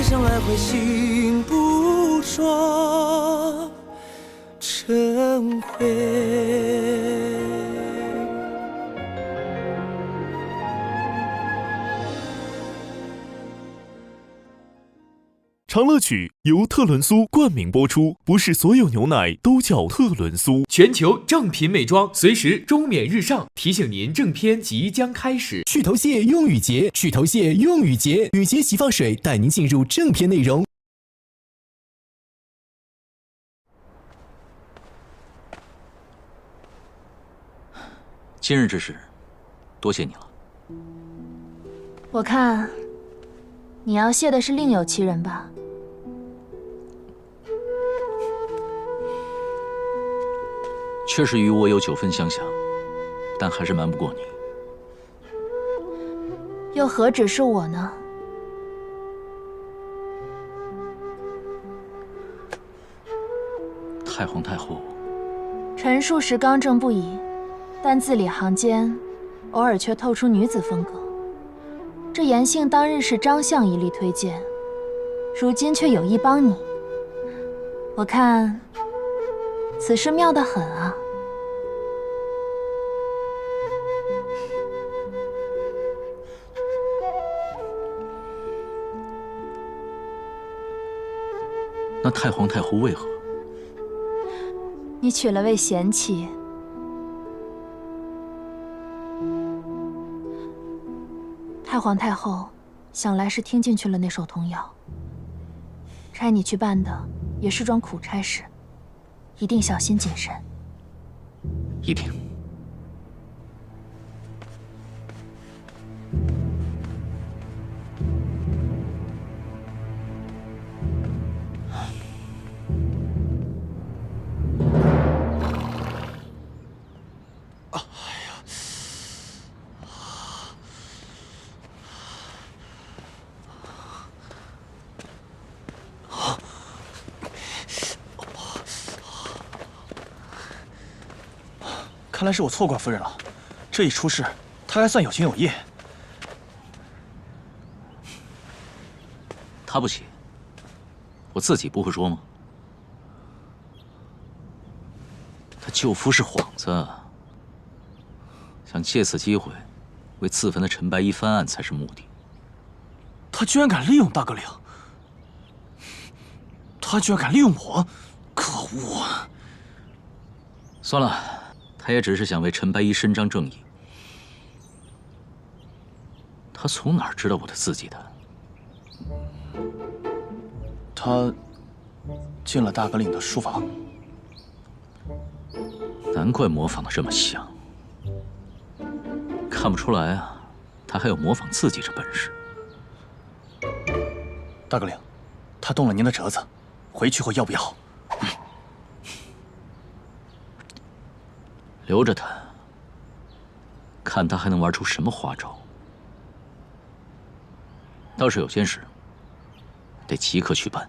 上来回心不说成灰。长乐曲由特仑苏冠名播出，不是所有牛奶都叫特仑苏。全球正品美妆，随时终免日上，提醒您正片即将开始。去头屑用雨洁，去头屑用雨洁，雨洁洗发水带您进入正片内容。今日之事，多谢你了。我看，你要谢的是另有其人吧？确实与我有9分相像，但还是瞒不过你。又何止是我呢？太皇太后，陈述时刚正不阿，但字里行间，偶尔却透出女子风格。这言幸当日是张相一力推荐，如今却有意帮你。我看，此事妙得很啊。那太皇太后为何？你娶了位贤妻，太皇太后想来是听进去了那首童谣，差你去办的也是桩苦差事，一定小心谨慎。一定。看来是我错怪夫人了，这一出事，她还算有情有义。她不起，我自己不会说吗？他舅父是幌子，想借此机会为自焚的陈白衣翻案才是目的。他居然敢利用大哥领，他居然敢利用我，可恶啊！算了，他也只是想为陈白衣伸张正义。他从哪儿知道我的字迹的？他进了大哥领的书房。难怪模仿的这么像，看不出来啊，他还有模仿自己这本事。大哥领，他动了您的折子，回去后要不要？留着他，看他还能玩出什么花招。倒是有件事，得即刻去办。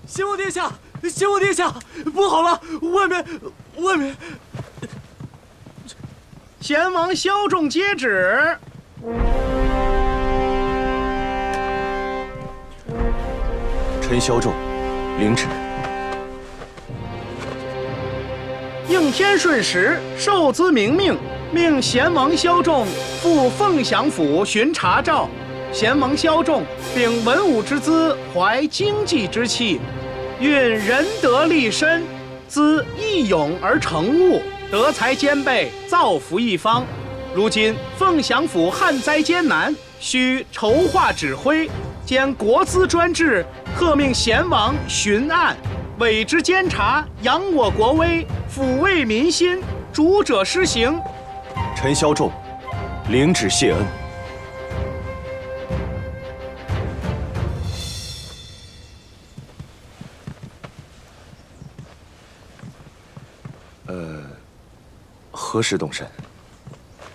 先王殿下，先王殿下，不好了，外面！贤王萧仲接旨。陈萧仲，领旨。应天顺时，受兹明命，命贤王萧仲赴凤翔府巡查诏。贤王萧仲秉文武之资，怀经济之气，运仁德立身，兹义勇而成物，德才兼备，造福一方。如今凤翔府旱灾艰难，需筹划指挥，兼国资专制，特命贤王巡案，委之监察，扬我国威，抚慰民心，主者施行。陈萧仲，领旨谢恩。何时动身？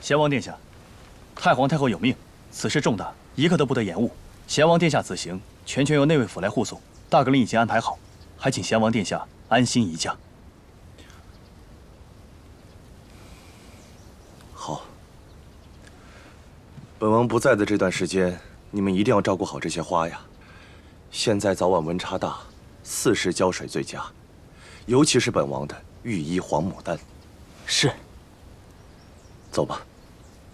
贤王殿下，太皇太后有命，此事重大，一刻都不得延误。贤王殿下此行，全由内卫府来护送，大阁令已经安排好，还请贤王殿下安心移驾。好。本王不在的这段时间，你们一定要照顾好这些花呀。现在早晚温差大，4时浇水最佳，尤其是本王的御医黄牡丹。是。走吧。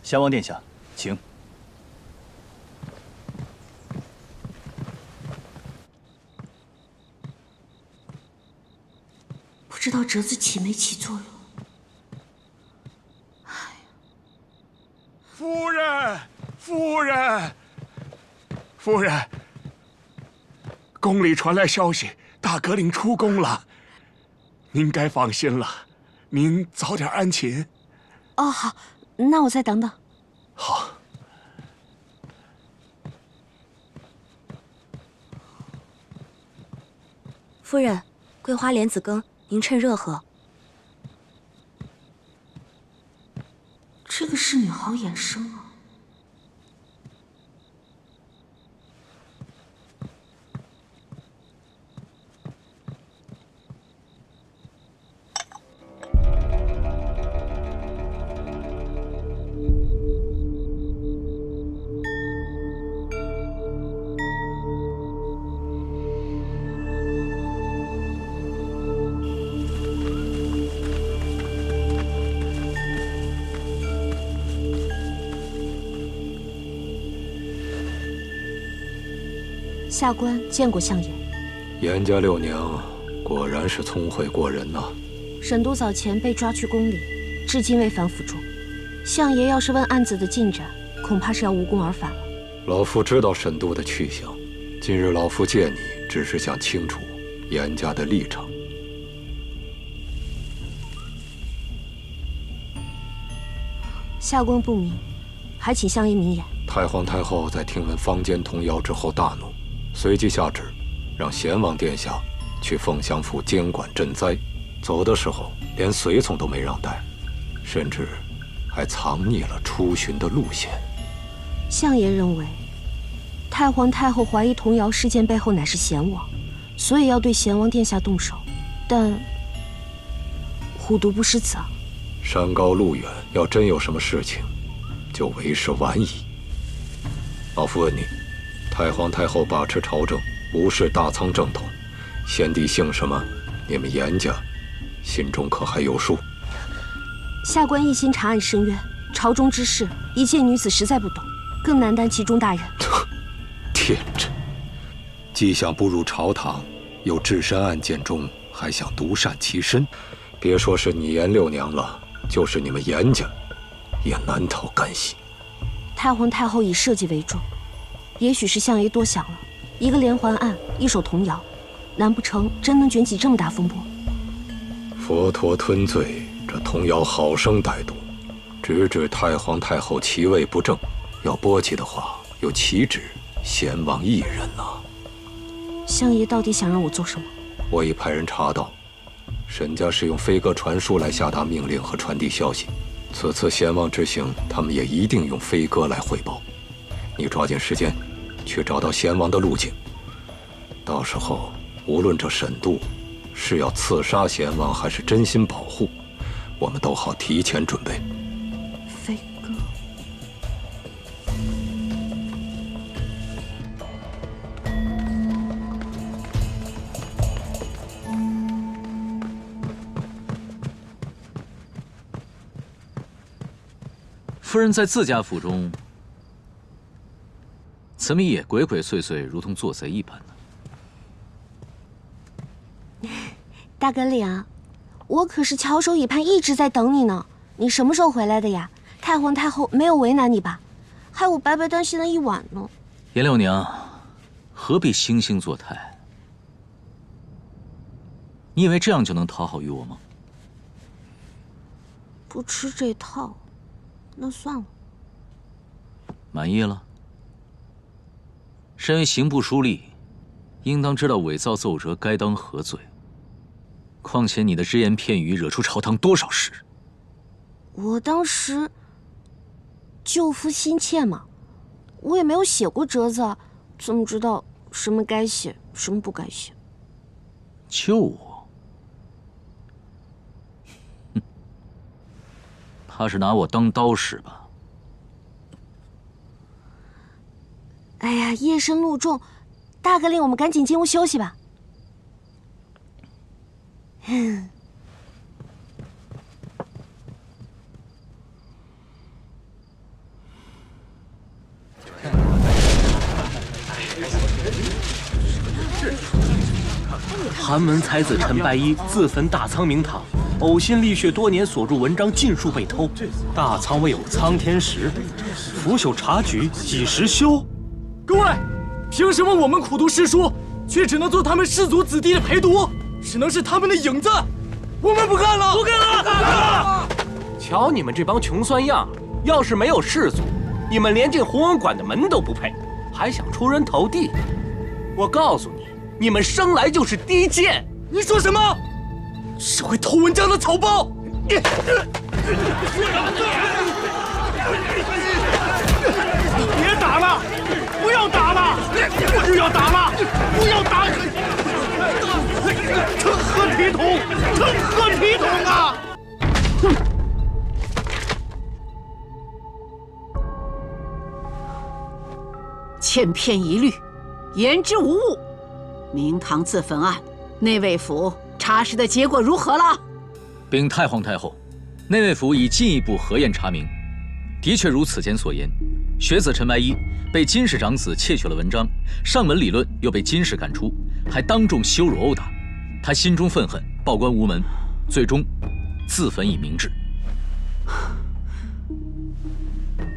贤王殿下，请。不知道折子起没起作用。夫人，夫人，夫人，宫里传来消息，大格令出宫了。您该放心了，您早点安寝。哦，好，那我再等等。好。夫人，桂花莲子羹，您趁热喝。这个侍女好眼生啊。下官见过相爷。严家六娘果然是聪慧过人呐。沈都早前被抓去宫里，至今未返府中。相爷要是问案子的进展，恐怕是要无功而返了。老夫知道沈都的去向，今日老夫见你，只是想清楚严家的立场。下官不明，还请相爷明言。太皇太后在听闻坊间童谣之后大怒。随即下旨，让贤王殿下去凤翔府监管赈灾。走的时候，连随从都没让带，甚至还藏匿了出巡的路线。相爷认为，太皇太后怀疑童谣事件背后乃是贤王，所以要对贤王殿下动手。但虎毒不食子啊！山高路远，要真有什么事情，就为时晚矣。老夫问你。太皇太后把持朝政，无视大仓正统，先帝姓什么？你们严家心中可还有数？下官一心查案申冤，朝中之事，一介女子实在不懂，更难担其中大任。天真！既想步入朝堂，又置身案件中，还想独善其身。别说是你严六娘了，就是你们严家，也难逃干系。太皇太后以社稷为重。也许是相爷多想了，一个连环案，一首童谣，难不成真能卷起这么大风波？佛陀吞罪，这童谣好生歹毒，直指太皇太后其位不正，要波及的话，又岂止贤王一人呐？相爷到底想让我做什么？我已派人查到，沈家是用飞鸽传书来下达命令和传递消息，此次贤王之行，他们也一定用飞鸽来汇报。你抓紧时间，去找到贤王的路径。到时候，无论这沈度是要刺杀贤王，还是真心保护，我们都好提前准备。飞鸽。夫人在自家府中。怎么也鬼鬼祟祟，如同做贼一般呢？大哥领，我可是翘首以盼，一直在等你呢。你什么时候回来的呀？太皇太后没有为难你吧？害我白白担心了一晚呢。严六娘，何必惺惺作态？你以为这样就能讨好于我吗？不吃这套，那算了。满意了？身为刑部书吏，应当知道伪造奏折该当何罪。况且你的只言片语惹出朝堂多少事？我当时救夫心切嘛，我也没有写过折子，怎么知道什么该写，什么不该写？救我？他是拿我当刀使吧？哎呀，夜深路重，大哥令我们赶紧进屋休息吧。寒门才子陈白衣自焚大仓明堂，呕心沥血多年所著文章尽数被偷。大仓未有苍天石，腐朽察举几时休？各位，凭什么我们苦读诗书，却只能做他们士族子弟的陪读，只能是他们的影子？我们不干了！不干了！不干了！瞧你们这帮穷酸样，要是没有士族，你们连进弘文馆的门都不配，还想出人头地？我告诉你，你们生来就是低贱！你说什么？是会偷文章的草包！别打了！不要打了！不要打了！不要打！成何体统！成何体统啊！哼！千篇一律，言之无物。明堂自焚案，内卫府查实的结果如何了？禀太皇太后，内卫府已进一步核验查明，的确如此前所言，学子陈白衣被金氏长子窃取了文章，上门理论又被金氏赶出，还当众羞辱殴打，他心中愤恨，报官无门，最终自焚以明志。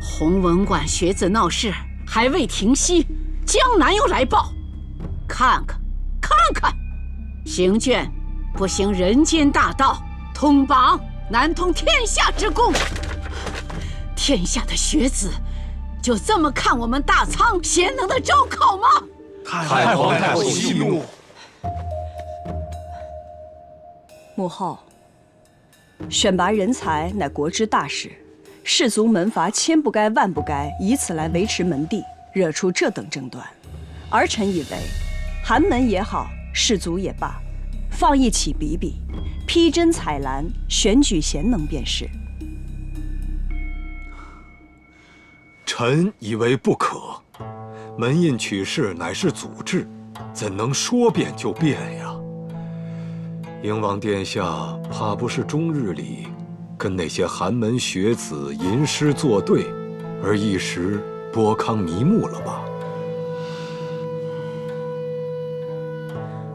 弘文馆学子闹事还未停息，江南又来报，看看，行卷不行人间大道，通榜难通天下之功。天下的学子就这么看我们大仓贤能的招考吗？太皇太后息怒。母后，选拔人才乃国之大事，士族门阀千不该万不该以此来维持门第，惹出这等争端。儿臣以为，寒门也好，士族也罢，放一起比比，披针采兰，选举贤能便是。臣以为不可，门印取士乃是祖制，怎能说变就变呀？英王殿下怕不是终日里跟那些寒门学子吟诗作对，而一时波康迷目了吧？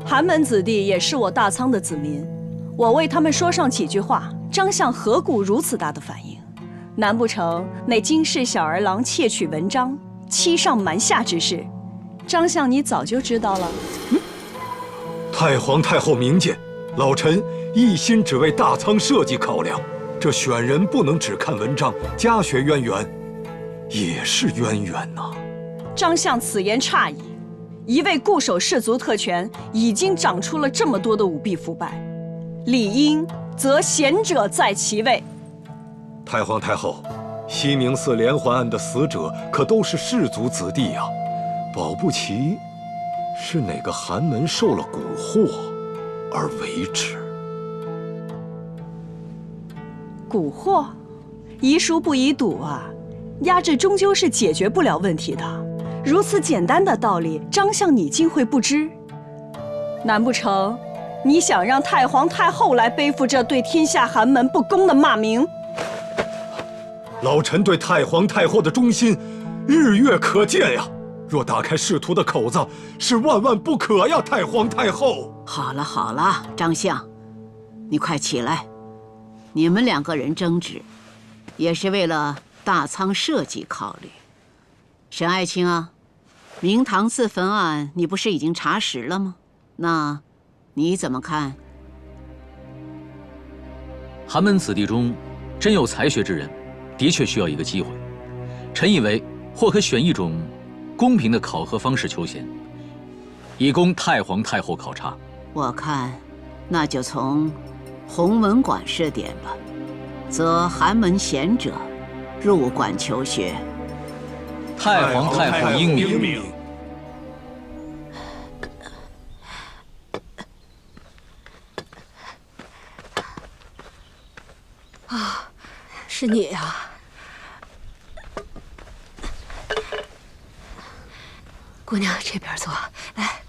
寒门子弟也是我大仓的子民，我为他们说上几句话，张相何故如此大的反应？难不成那金氏小儿郎窃取文章，欺上瞒下之事，张相你早就知道了？太皇太后明鉴，老臣一心只为大仓社稷考量，这选人不能只看文章，家学渊源也是渊源呐。张相此言差矣，一味固守士族特权，已经长出了这么多的舞弊腐败，理应则贤者在其位。太皇太后，西明寺连环案的死者可都是士族子弟呀，保不齐是哪个寒门受了蛊惑而为之。蛊惑？宜疏不宜堵啊！压制终究是解决不了问题的。如此简单的道理，张相你竟会不知？难不成你想让太皇太后来背负这对天下寒门不公的骂名？老臣对太皇太后的忠心，日月可见呀。若打开仕途的口子，是万万不可呀！太皇太后。好了，张相，你快起来。你们两个人争执，也是为了大仓社稷考虑。沈爱卿啊，明堂自焚案你不是已经查实了吗？那你怎么看？寒门子弟中，真有才学之人，的确需要一个机会。臣以为，或可选一种公平的考核方式求贤，以供太皇太后考察。我看，那就从弘文馆设点吧，则寒门贤者入馆求学。太皇太后英明。是你呀！姑娘，这边坐，来，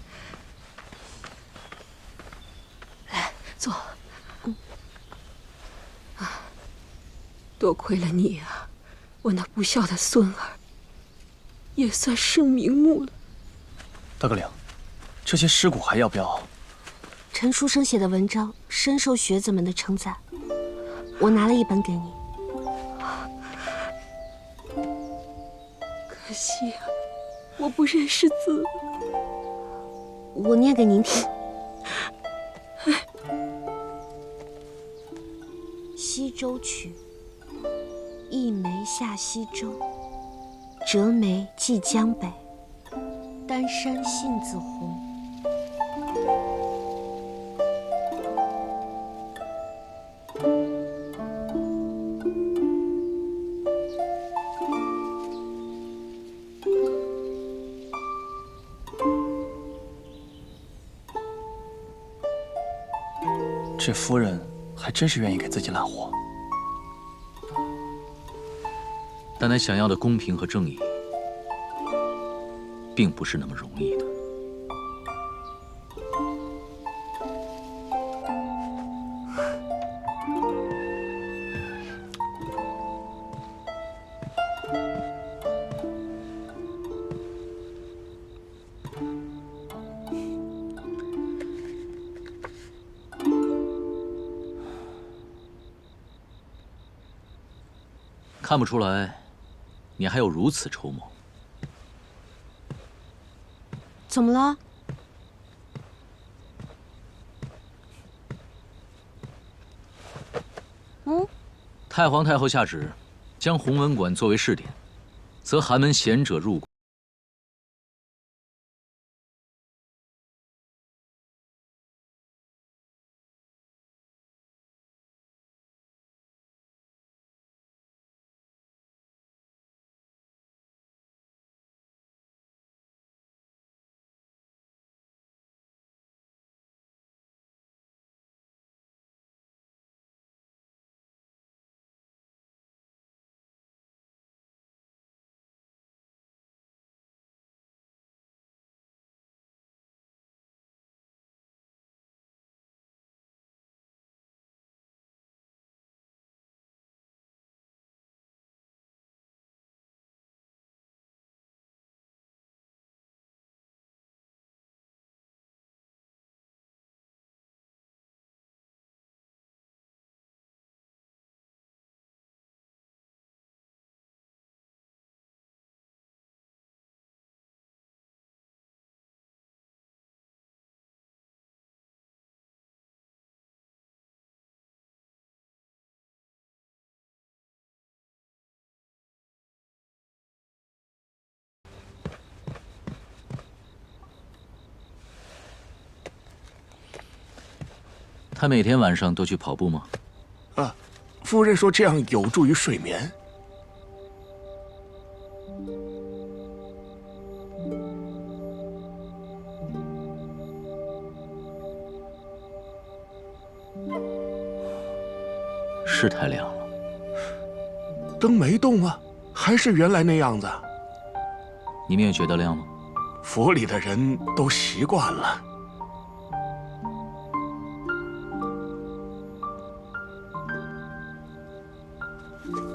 来坐。多亏了你啊，我那不孝的孙儿也算生瞑目了。大哥领，这些尸骨还要不要？陈书生写的文章深受学子们的称赞，我拿了一本给你。可惜啊，我不认识字。我念给您听。西洲曲，一梅下西洲，折梅寄江北，丹山杏子红。这夫人还真是愿意给自己揽活，但他想要的公平和正义，并不是那么容易的。看不出来，你还有如此筹谋。怎么了？太皇太后下旨，将弘文馆作为试点，则寒门贤者入馆。他每天晚上都去跑步吗？夫人说这样有助于睡眠。是太亮了，灯没动啊，还是原来那样子。你们也觉得亮吗？府里的人都习惯了。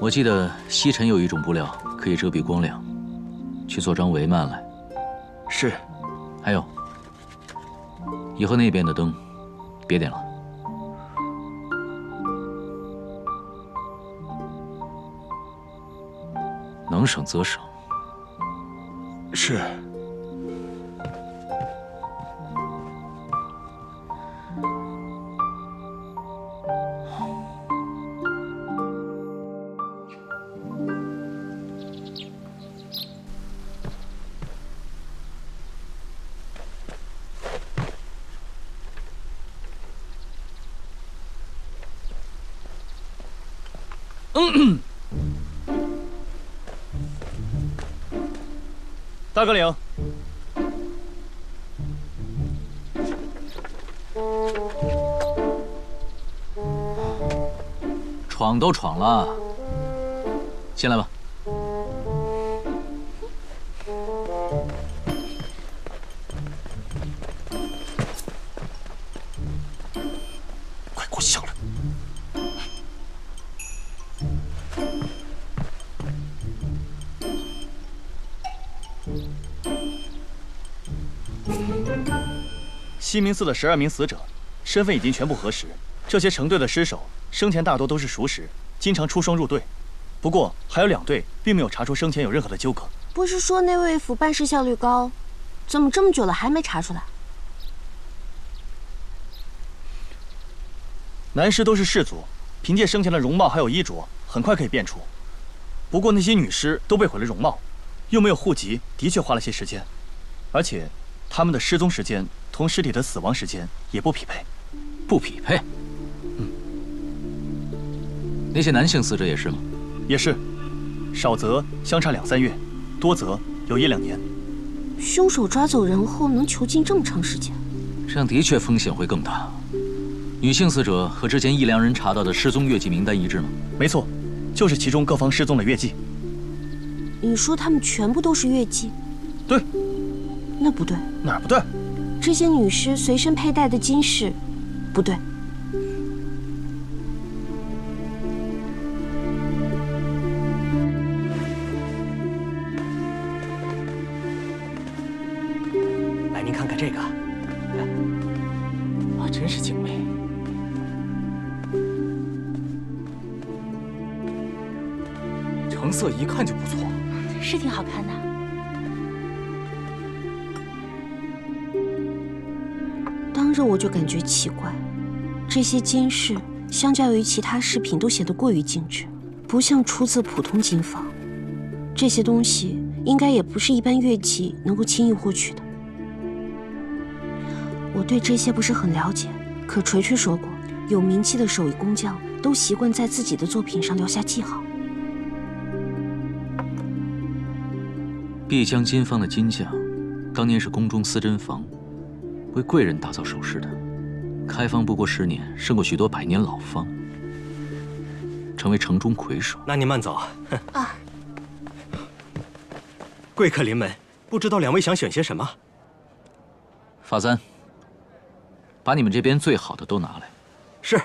我记得西沉有一种布料可以遮蔽光亮，去做张帷幔来。是。还有，以后那边的灯别点了。能省则省。是。大哥领，闯都闯了，进来吧。快给我下来！西明寺的12名死者，身份已经全部核实。这些成队的尸首，生前大多都是熟识，经常出双入对。不过还有2对，并没有查出生前有任何的纠葛。不是说内卫府办事效率高，怎么这么久了还没查出来？男尸都是士族，凭借生前的容貌还有衣着，很快可以辨出。不过那些女尸都被毁了容貌，又没有户籍，的确花了些时间，而且他们的失踪时间同尸体的死亡时间也不匹配。不匹配？那些男性死者也是吗？也是，少则相差2、3月，多则有1、2年。凶手抓走人后能囚禁这么长时间？这样的确风险会更大。女性死者和之前1、2人查到的失踪月季名单一致吗？没错，就是其中各方失踪的月季。你说他们全部都是月季？对。那不对。哪儿不对？这些女尸随身佩戴的金饰，不对。来，您看看这个，啊，真是精美。成色一看就不错，是挺好看的。当着我就感觉奇怪，这些金饰相较于其他饰品都显得过于精致，不像出自普通金坊。这些东西应该也不是一般乐伎能够轻易获取的。我对这些不是很了解，可锤锤说过，有名气的手艺工匠都习惯在自己的作品上留下记号。碧江金坊的金匠，当年是宫中司针房，为贵人打造首饰的。开坊不过10年，胜过许多100年老坊，成为城中魁首。那您慢走。啊，贵客临门，不知道2位想选些什么？法簪，把你们这边最好的都拿来。是。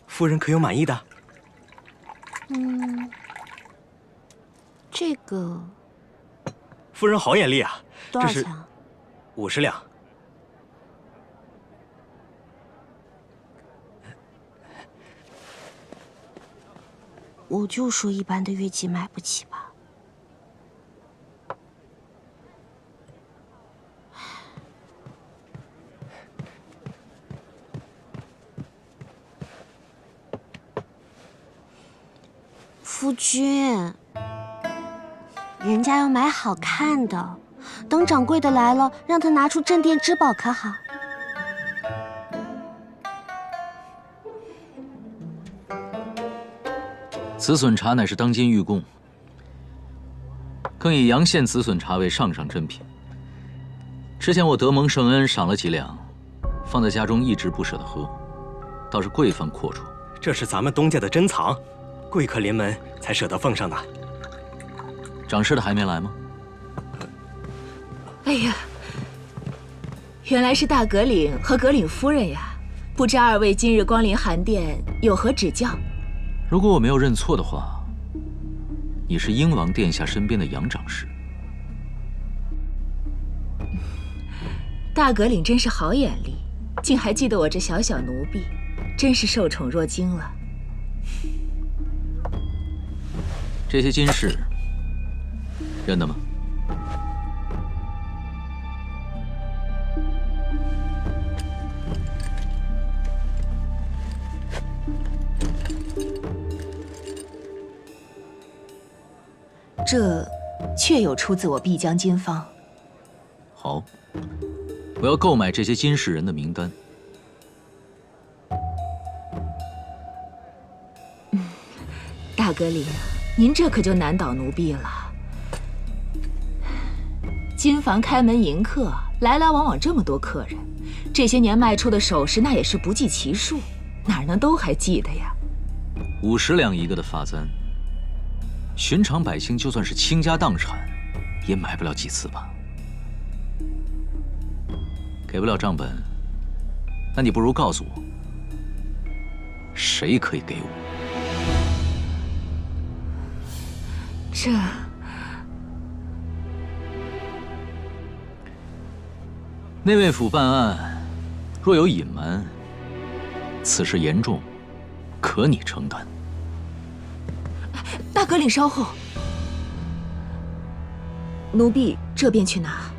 夫人可有满意的？这个。夫人好眼力啊！多少钱？50两。我就说一般的乐伎买不起吧。夫君，人家要买好看的，等掌柜的来了，让他拿出镇店之宝可好？紫笋茶乃是当今御贡，更以阳县紫笋茶为上上珍品。之前我得蒙圣恩赏了几两，放在家中一直不舍得喝，倒是贵方阔绰。这是咱们东家的珍藏，贵客临门才舍得奉上的。掌事的还没来吗？哎呀，原来是大阁领和阁领夫人呀！不知2位今日光临寒殿，有何指教？如果我没有认错的话，你是英王殿下身边的杨掌事。大阁领真是好眼力，竟还记得我这小小奴婢，真是受宠若惊了。这些金饰认得吗？这确有出自我碧江金坊。好，我要购买这些金饰人的名单。大格林，您这可就难倒奴婢了。金房开门迎客，来来往往这么多客人，这些年卖出的首饰那也是不计其数，哪能都还记得呀？50两一个的发簪，寻常百姓就算是倾家荡产，也买不了几次吧？给不了账本，那你不如告诉我，谁可以给我？这……内卫府办案，若有隐瞒，此事严重，可你承担。大格林，稍后，奴婢这边去拿。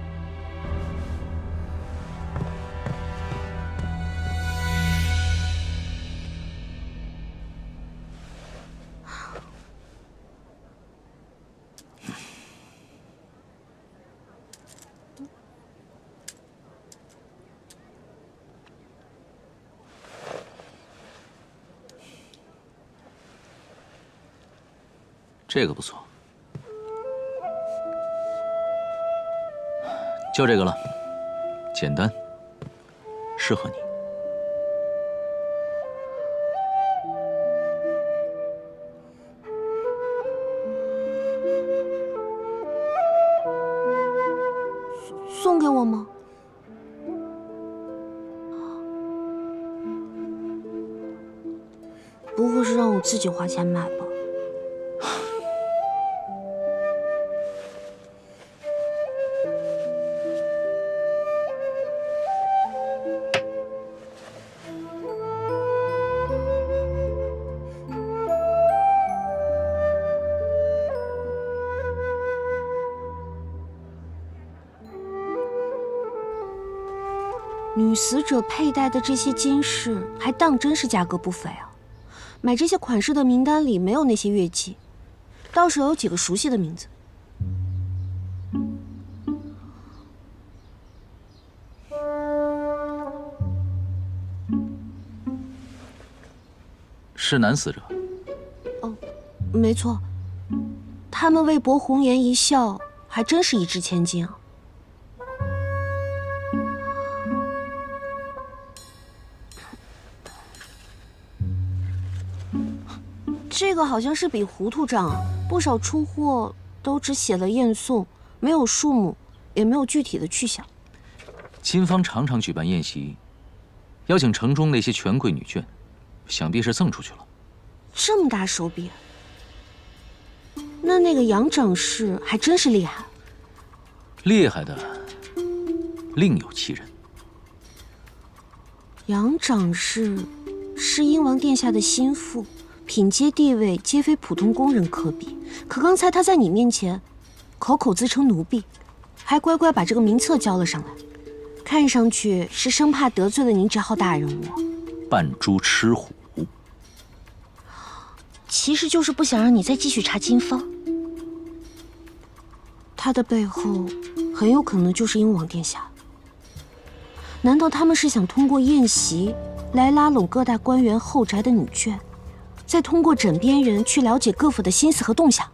这个不错，就这个了，简单，适合你。送给我吗？不会是让我自己花钱买吧？女死者佩戴的这些金饰，还当真是价格不菲啊！买这些款式的名单里没有那些月季，倒是有几个熟悉的名字。是男死者？哦，没错，他们为博红颜一笑，还真是一掷千金啊！这个好像是笔糊涂账啊，不少出货都只写了验送，没有数目，也没有具体的去向。金方常常举办宴席，邀请城中那些权贵女眷，想必是赠出去了。这么大手笔，那个杨掌事还真是厉害。厉害的另有其人。杨掌事是英王殿下的心腹。品阶地位皆非普通工人可比，可刚才他在你面前，口口自称奴婢，还乖乖把这个名册交了上来，看上去是生怕得罪了您这号大人物。扮猪吃虎，其实就是不想让你再继续查金方。他的背后很有可能就是英王殿下。难道他们是想通过宴席来拉拢各大官员后宅的女眷？再通过枕边人去了解各府的心思和动向。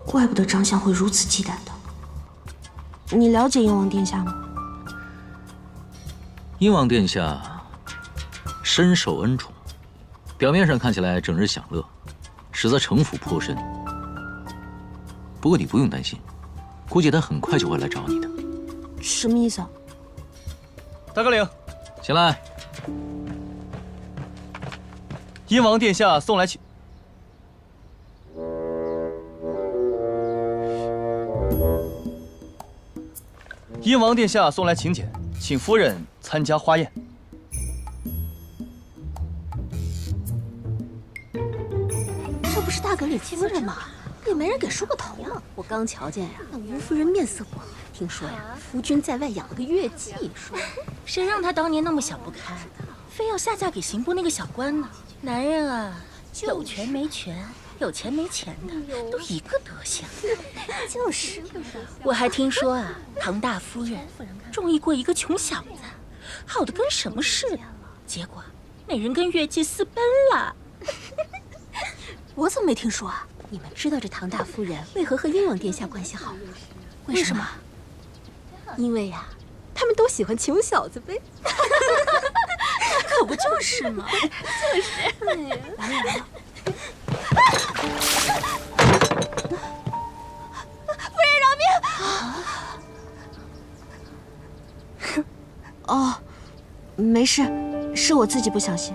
怪不得张相会如此忌惮的。你了解英王殿下吗？英王殿下深受恩宠，表面上看起来整日享乐，实则城府颇深。不过你不用担心。估计他很快就会来找你的。什么意思啊？大哥领，起来。英王殿下送来请。英王殿下送来请柬，请夫人参加花宴。这不是大格里夫人吗？也没人给梳个头吗？我刚瞧见呀，那吴夫人面色不好，听说呀，夫君在外养了个月季。谁让她当年那么想不开，非要下嫁给刑部那个小官呢？男人啊，有权没权，有钱没钱的都一个德行。就是，我还听说啊，唐大夫人中意过一个穷小子，好的跟什么似的，结果那人跟月季私奔了。我怎么没听说啊？你们知道这唐大夫人为何和燕王殿下关系好吗？为什么？因为呀，他们都喜欢穷小子呗。可不就是吗？就是。来了来了。夫人饶命！哦，没事，是我自己不小心。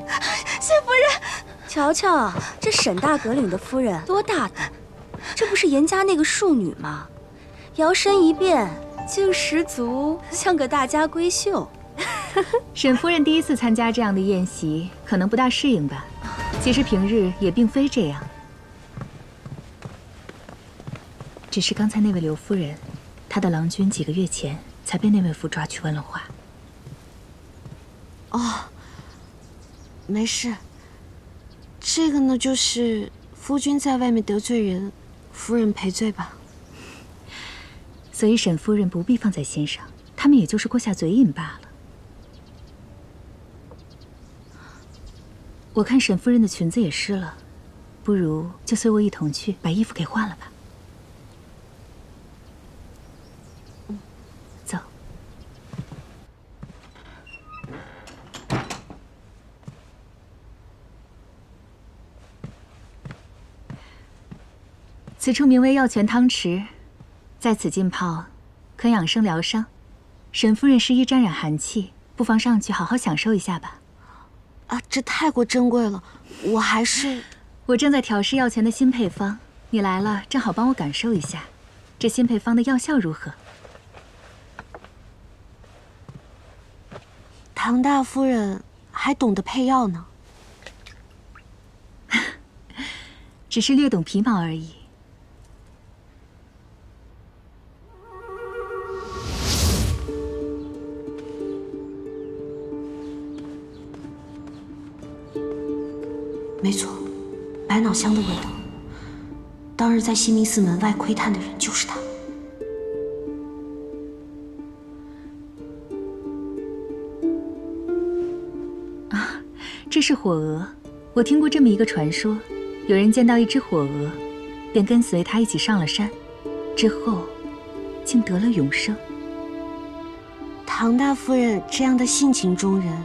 谢夫人，瞧瞧这沈大阁领的夫人多大胆，这不是严家那个庶女吗？摇身一变，竟十足像个大家闺秀。沈夫人第一次参加这样的宴席，可能不大适应吧。其实平日也并非这样，只是刚才那位刘夫人，她的郎君几个月前才被内卫府抓去问了话。哦，没事。这个呢，就是夫君在外面得罪人，夫人赔罪吧。所以沈夫人不必放在心上，他们也就是过下嘴瘾罢了。我看沈夫人的裙子也湿了，不如就随我一同去把衣服给换了吧。走。此处名为药泉汤池，在此浸泡，可养生疗伤。沈夫人适宜沾染寒气，不妨上去好好享受一下吧。啊，这太过珍贵了，我还是……我正在调试药泉的新配方，你来了正好帮我感受一下，这新配方的药效如何？唐大夫人还懂得配药呢，只是略懂皮毛而已。没错，百脑香的味道。当日在西明寺门外窥探的人就是他。啊，这是火鹅。我听过这么一个传说，有人见到一只火鹅，便跟随他一起上了山，之后竟得了永生。唐大夫人这样的性情中人，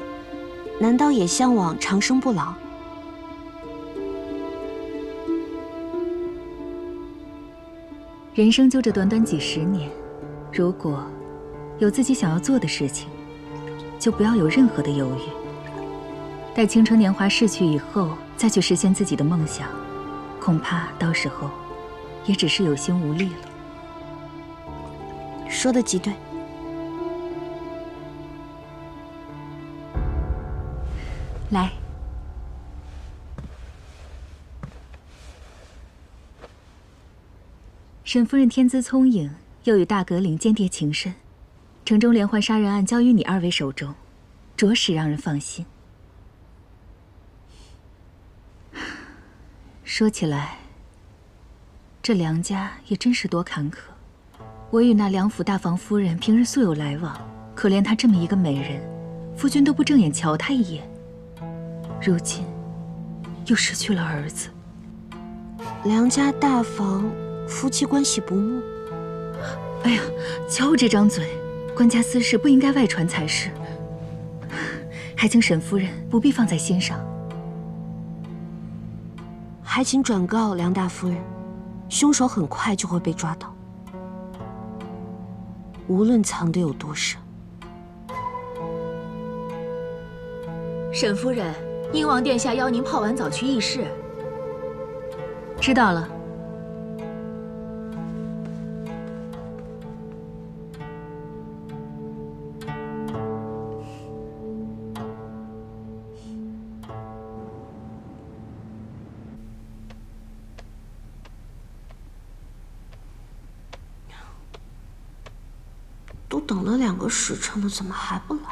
难道也向往长生不老？人生就这短短几十年，如果有自己想要做的事情，就不要有任何的犹豫。待青春年华逝去以后，再去实现自己的梦想，恐怕到时候也只是有心无力了。说得极对。来。沈夫人天资聪颖，又与大阁领间谍情深，城中连环杀人案交于你二位手中，着实让人放心。说起来，这梁家也真是多坎坷。我与那梁府大房夫人平日素有来往，可怜她这么一个美人，夫君都不正眼瞧她一眼。如今又失去了儿子。梁家大房夫妻关系不睦。哎呀，瞧我这张嘴，官家私事不应该外传才是。还请沈夫人不必放在心上。还请转告梁大夫人，凶手很快就会被抓到，无论藏得有多深。沈夫人，英王殿下邀您泡完澡去议事。知道了。都等了2个时辰了，怎么还不来？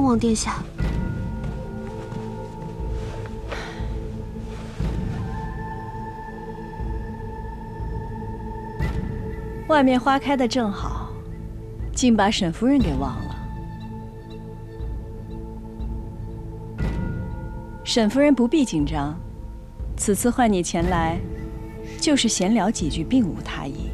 王殿下。外面花开的正好，竟把沈夫人给忘了。沈夫人不必紧张，此次唤你前来，就是闲聊几句，并无他意。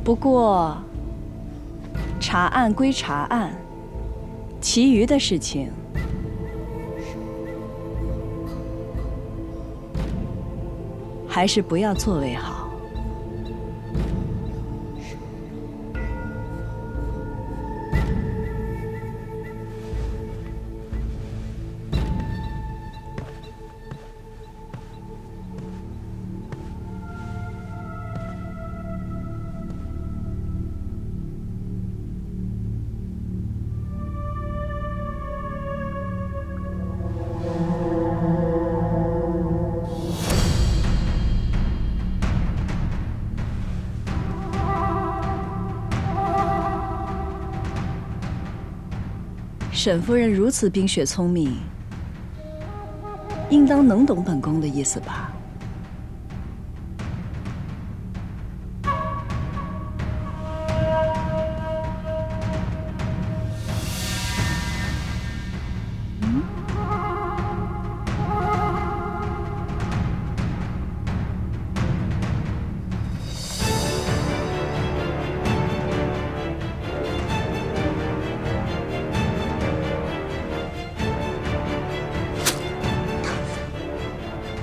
不过，查案归查案，其余的事情，还是不要做为好。沈夫人如此冰雪聪明，应当能懂本宫的意思吧？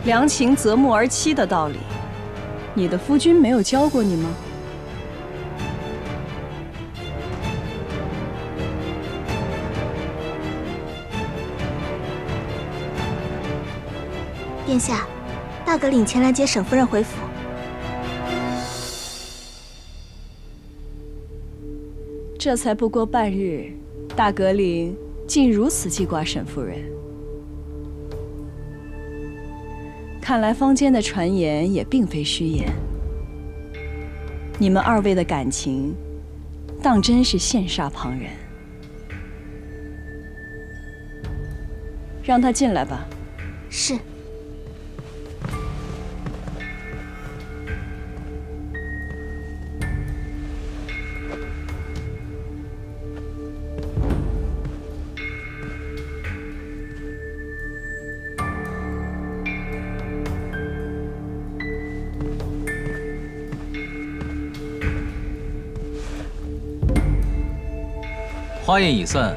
良禽择木而栖的道理，你的夫君没有教过你吗？殿下，大阁领前来接沈夫人回府。这才不过半日，大阁领竟如此记挂沈夫人。看来坊间的传言也并非虚言，你们二位的感情，当真是羡煞旁人。让他进来吧。是。花宴已散，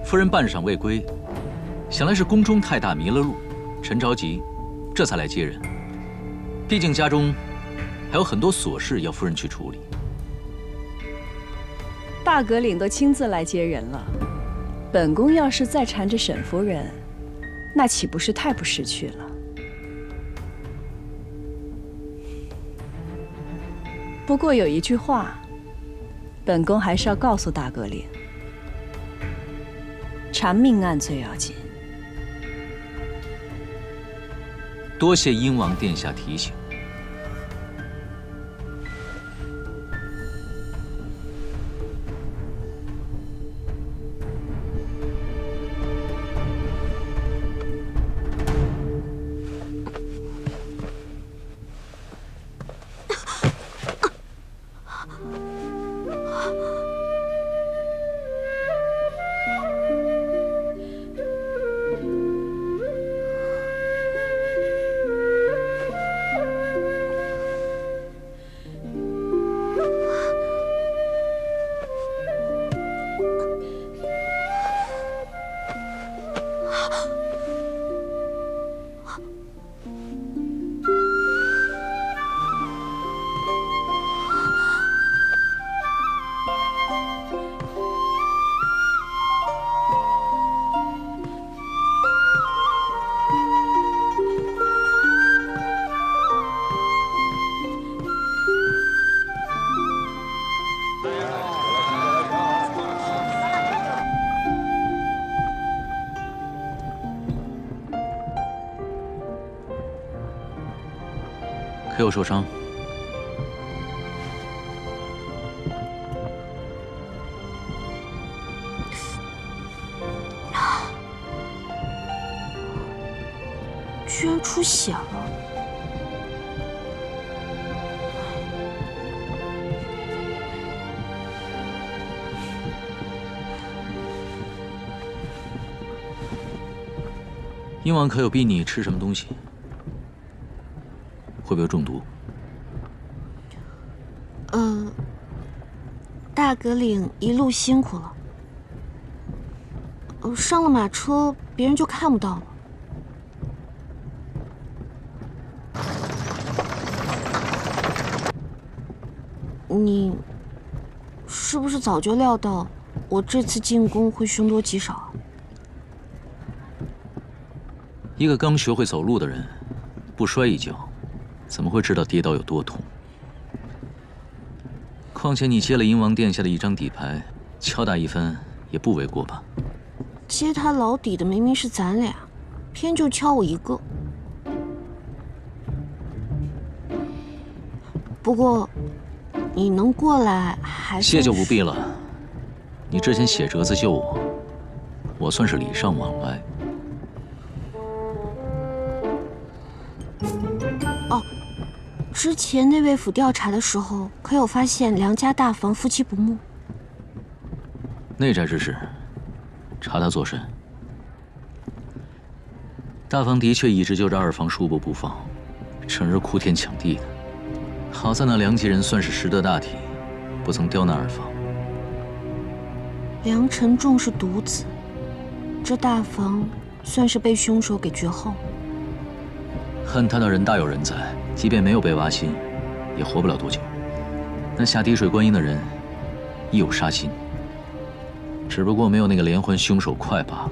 夫人半晌未归，想来是宫中太大迷了路，臣着急，这才来接人。毕竟家中还有很多琐事要夫人去处理。大阁领都亲自来接人了，本宫要是再缠着沈夫人，那岂不是太不识趣了？不过有一句话，本宫还是要告诉大阁领。缠命案最要紧。多谢英王殿下提醒。可有受伤？居然出血了。鹰王可有逼你吃什么东西？会不会有中毒？大葛岭一路辛苦了。上了马车，别人就看不到了。你是不是早就料到我这次进宫会凶多吉少啊？一个刚学会走路的人，不摔一跤，怎么会知道跌倒有多痛？况且你接了鹰王殿下的一张底牌，敲打一番也不为过吧？接他老底的明明是咱俩，偏就敲我一个。不过，你能过来还谢就不必了。你之前写折子救我，我算是礼尚往来。哦，之前内卫府调查的时候，可有发现梁家大房夫妻不睦？内宅之事，查他作甚？大房的确一直就着二房叔伯不放，整日哭天抢地的。好在那梁家人算是识得大体，不曾刁难二房。梁承仲是独子，这大房算是被凶手给绝后。恨他的人大有人在，即便没有被挖心，也活不了多久。那下滴水观音的人亦有杀心，只不过没有那个连环凶手快罢了。